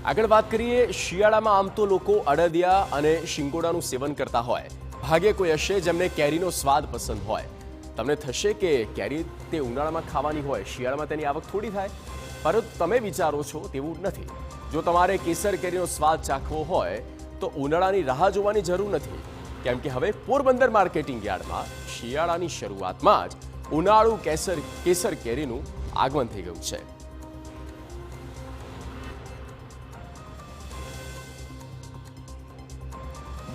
આગળ વાત કરીએ શિયાળામાં આમ તો લોકો અડદિયા અને શિંગોડાનું સેવન કરતા હોય, ભાગ્યે કોઈ હશે જેમને કેરીનો સ્વાદ પસંદ હોય। તમને થશે કે કેરી તે ઉનાળામાં ખાવાની હોય, શિયાળામાં તેની આવક થોડી થાય, પરંતુ તમે વિચારો છો તેવું નથી। જો તમારે કેસર કેરીનો સ્વાદ ચાખવો હોય તો ઉનાળાની રાહ જોવાની જરૂર નથી, કેમ કે હવે પોરબંદર માર્કેટિંગ યાર્ડમાં શિયાળાની શરૂઆતમાં જ ઉનાળુ કેસર કેરીનું આગમન થઈ ગયું છે।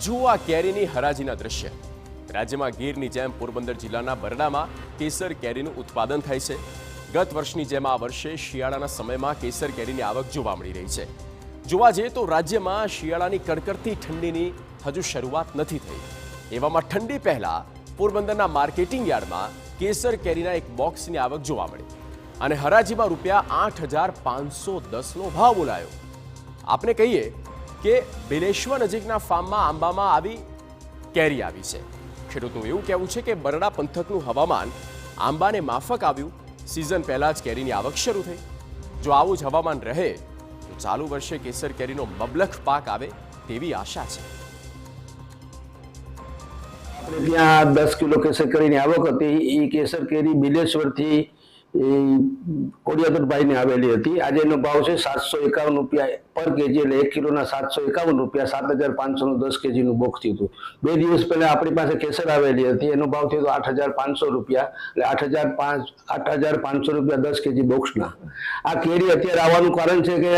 જુઓ આ કેરીની હરાજીના દ્રશ્ય। રાજ્યમાં ગીરની જેમ પોરબંદર જિલ્લાના બરડામાં કેસર કેરીનું ઉત્પાદન થાય છે। ગત વર્ષની જેમ આ વર્ષે શિયાળાના સમયમાં કેસર કેરીની આવક જોવા મળી રહી છે। જોવા જઈએ તો રાજ્યમાં શિયાળાની કડકડતી ઠંડીની હજુ શરૂઆત નથી થઈ, એવામાં ઠંડી પહેલા પોરબંદરના માર્કેટિંગ યાર્ડમાં કેસર કેરીના એક બોક્સની આવક જોવા મળી અને હરાજીમાં ₹8,510નો ભાવ બોલાયો। આપને કહીએ કે બેલેશ્વર નજીકના ફાર્મમાં આંબામાં આવી કેરી આવી છે। ખેડૂતનું એવું કહેવું છે કે બરડા પંથકનું હવામાન આંબાને માફક આવ્યું, સિઝન પહેલા જ કેરીની આવક શરૂ થઈ। જો આવું જ હવામાન રહે તો ચાલુ વર્ષે કેસર કેરીનો મબલખ પાક આવે તેવી આશા છે। આપણે ત્યાં 10 કિલો કેસર કેરીની આવક હતી। એ કેસર કેરી બિલેશ્વરથી કોડિયાદરભાઈને આવેલી હતી। આજે એનો ભાવ છે ₹751 પર કેજી, એટલે 1 કિલોના ₹751, 7,500નું 10 કેજીનું બોક્સ થયું હતું। 2 દિવસ પહેલા આપણી પાસે કેસર આવેલી હતી, એનો ભાવ થયો હતો ₹8,500, એટલે ₹8,500 10 કેજી બોક્સના। આ કેરી અત્યારે આવવાનું કારણ છે કે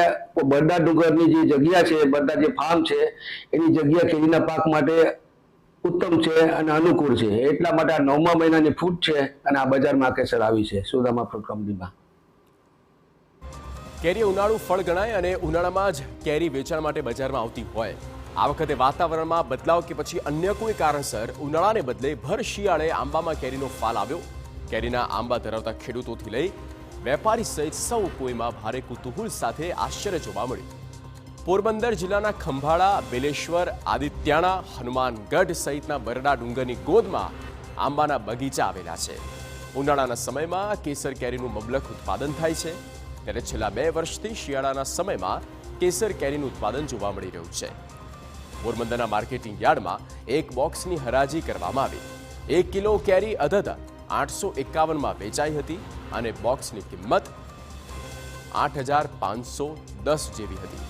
બરડા ડુંગરની જે જગ્યા છે, બરડા જે ફાર્મ છે, એની જગ્યા કેરીના પાક માટે ઉત્તમ છે અને અનુકૂળ છે, એટલા માટે આ 9મા મહિનાની ફૂટ છે અને આ બજારમાં કેસર આવી છે સુદામા ફ્રૂટ કંપનીમાં। કેરી ઉનાળુ ફળ ગણાય અને ઉનાળામાં જ કેરી વેચાણ માટે બજારમાં આવતી હોય। આ વખતે વાતાવરણમાં બદલાવ કે પછી અન્ય કોઈ કારણસર ઉનાળાને બદલે ભર શિયાળે આંબામાં કેરીનો ફાલ આવ્યો। કેરીના આંબા ધરાવતા ખેડૂતોથી લઈ વેપારી સહિત સૌ કોઈમાં ભારે કુતૂહલ સાથે આશ્ચર્ય જોવા મળ્યું। પોરબંદર જિલ્લાના ખંભાળા, બેલેશ્વર, આદિત્યાણા, હનુમાનગઢ સહિતના બરડા ડુંગરની ગોદમાં આંબાના બગીચા આવેલા છે। ઉનાળાના સમયમાં કેસર કેરીનું મબલખ ઉત્પાદન થાય છે, ત્યારે છેલ્લા 2 વર્ષથી શિયાળાના સમયમાં કેસર કેરીનું ઉત્પાદન જોવા મળી રહ્યું છે। પોરબંદરના માર્કેટિંગ યાર્ડમાં એક બોક્સની હરાજી કરવામાં આવી। 1 કિલો કેરી અધધ 851માં વેચાઈ હતી અને બોક્સની કિંમત 8,510 જેવી હતી।